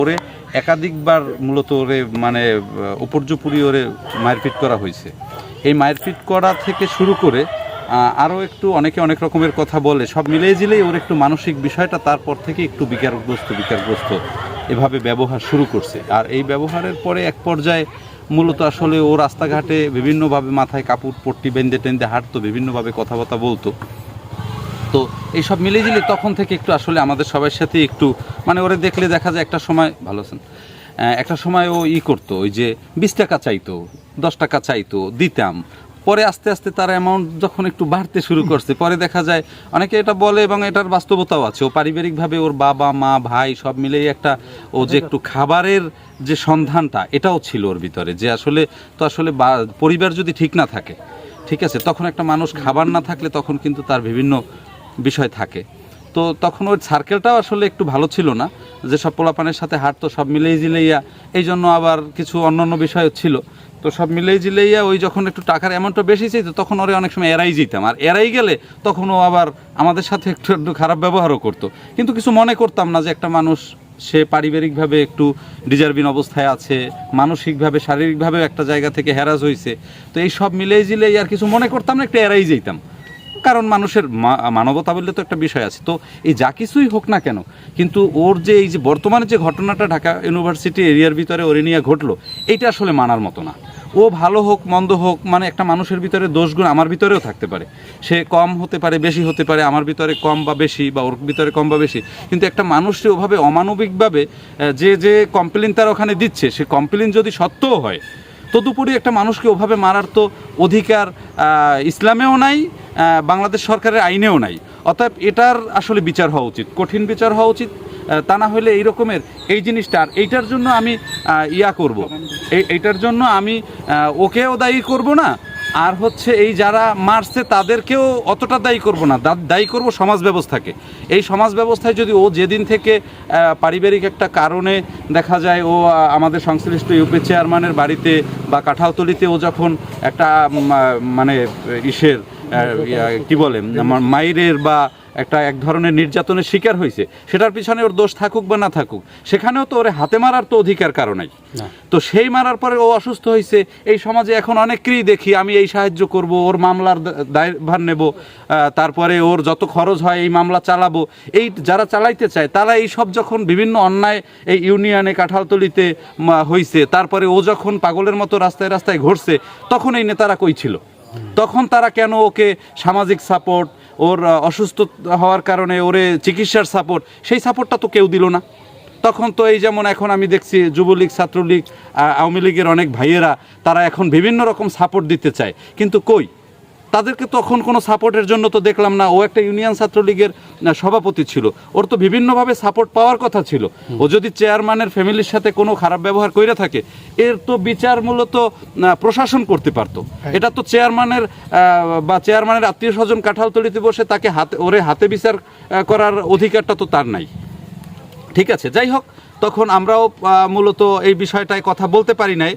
ওরে একাধিকবার মূলত ওরে মানে উপর্যুপরি ওরে মারপিট করা হয়েছে। এই মারপিট করা থেকে শুরু করে আরও একটু অনেকে অনেক রকমের কথা বলে, সব মিলিয়ে জিলেই ওর একটু মানসিক বিষয়টা তারপর থেকে একটু বিকারগ্রস্ত এভাবে ব্যবহার শুরু করছে। আর এই ব্যবহারের পরে এক পর্যায়ে মূলত আসলে ও রাস্তাঘাটে বিভিন্নভাবে মাথায় কাপড় পট্টি বেঁধে টেঁধে হাঁটতো, বিভিন্নভাবে কথাবার্তা বলতো। তো এইসব মিলেজিলে তখন থেকে একটু আসলে আমাদের সবার সাথে একটু মানে ওরে দেখলে দেখা যায় একটা সময় ভালো আছেন, একটা সময় ও করতো, ওই যে 20 টাকা চাইতো, 10 টাকা চাইতো, দিতাম। পরে আস্তে আস্তে তার অ্যামাউন্ট যখন একটু বাড়তে শুরু করছে, পরে দেখা যায় অনেকে এটা বলে এবং এটার বাস্তবতাও আছে, ও পারিবারিকভাবে ওর বাবা মা ভাই সব মিলেই একটা ও যে একটু খাবারের যে সন্ধানটা এটাও ছিল ওর ভিতরে, যে আসলে পরিবার যদি ঠিক না থাকে, ঠিক আছে, তখন একটা মানুষ খাবার না থাকলে তখন কিন্তু তার বিভিন্ন বিষয় থাকে। তো তখন ওই সার্কেলটাও আসলে একটু ভালো ছিল না, যে সব পোলাপানের সাথে হাঁটতো সব মিলেই জিলেইয়া, এই জন্য আবার কিছু অন্যান্য বিষয়ও ছিল। তো সব মিলেই জিলেইয়া ওই যখন একটু টাকার অ্যামাউন্টটা বেশি চাইতো তখন ওরে অনেক সময় এড়াই যেতাম, আর এড়াই গেলে তখন ও আবার আমাদের সাথে একটু একটু খারাপ ব্যবহারও করতো, কিন্তু কিছু মনে করতাম না যে একটা মানুষ সে পারিবারিকভাবে একটু ডিজার্ভিং অবস্থায় আছে, মানসিকভাবে শারীরিকভাবে একটা জায়গা থেকে হ্যারাস হয়েছে। তো এই সব মিলেই জিলেই আর কিছু মনে করতাম না, একটু এড়াই যেতাম, কারণ মানুষের মানবতা বললে তো একটা বিষয় আছে। তো এই যা কিছুই হোক না কেন, কিন্তু ওর যে এই যে বর্তমানে যে ঘটনাটা ঢাকা ইউনিভার্সিটি এরিয়ার ভিতরে ওরে নিয়ে ঘটলো, এইটা আসলে মানার মতো না। ও ভালো হোক মন্দ হোক, মানে একটা মানুষের ভিতরে দোষগুণ আমার ভিতরেও থাকতে পারে, সে কম হতে পারে বেশি হতে পারে, আমার ভিতরে কম বা বেশি বা ওর ভিতরে কম বা বেশি, কিন্তু একটা মানুষকে ওভাবে অমানবিকভাবে যে কমপ্লেন তার ওখানে দিচ্ছে, সে কমপ্লেন যদি সত্যও হয়, তদুপরি একটা মানুষকে ওভাবে মারার তো অধিকার ইসলামেও নাই, বাংলাদেশ সরকারের আইনেও নাই। অতএব এটার আসলে বিচার হওয়া উচিত, কঠিন বিচার হওয়া উচিত। তা না হলে এই রকমের এই জিনিসটা, আর এইটার জন্য আমি করব, এইটার জন্য আমি ওকেও দায়ী করব না, আর হচ্ছে এই যারা মারছে তাদেরকেও অতটা দায়ী করব না, দায়ী করব সমাজ ব্যবস্থাকে। এই সমাজ ব্যবস্থায় যদি ও যেদিন থেকে পারিবারিক একটা কারণে দেখা যায় ও আমাদের সংশ্লিষ্ট ইউপি চেয়ারম্যানের বাড়িতে বা কাঁঠালতলিতে ও যখন একটা মানে কি বলে মাইরের বা এক ধরনের নির্যাতনের শিকার হয়েছে, সেটার পিছনে ওর দোষ থাকুক বা না থাকুক, সেখানেও তো ওরে হাতে মারার তো অধিকার কারো নাই। তো সেই মারার পরে ও অসুস্থ হয়েছে, এই সমাজে এখন অনেকেই দেখি আমি এই সাহায্য করব, ওর মামলার দায়ভার নেব, তারপরে ওর যত খরচ হয় এই মামলা চালাবো, এই যারা চালাইতে চায় তারা এই সব যখন বিভিন্ন অন্যায় এই ইউনিয়নে কাঁঠালতলিতে হয়েছে, তারপরে ও যখন পাগলের মতো রাস্তায় রাস্তায় ঘুরছে, তখন এই নেতারা কই ছিল? তখন তারা কেন ওকে সামাজিক সাপোর্ট, ওর অসুস্থ হওয়ার কারণে ওরে চিকিৎসার সাপোর্ট, সেই সাপোর্টটা তো কেউ দিল না। তখন তো এই যেমন এখন আমি দেখছি যুবলীগ ছাত্রলীগ আওয়ামী লীগের অনেক ভাইয়েরা তারা এখন বিভিন্ন রকম সাপোর্ট দিতে চায়, কিন্তু কই তাদেরকে তখন কোনো সাপোর্টের জন্য তো দেখলাম না। ও একটা ইউনিয়ন ছাত্রলীগের সভাপতি ছিল, ওর তো বিভিন্নভাবে সাপোর্ট পাওয়ার কথা ছিল। ও যদি চেয়ারম্যানের ফ্যামিলির সাথে কোনো খারাপ ব্যবহার করে থাকে, এর তো বিচার মূলত প্রশাসন করতে পারতো। এটা তো চেয়ারম্যানের আত্মীয় স্বজন কাঁঠালতলিতে বসে তাকে হাতে বিচার করার অধিকারটা তো তার নাই। ঠিক আছে, যাই হোক, তখন আমরাও মূলত এই বিষয়টায় কথা বলতে পারি নাই।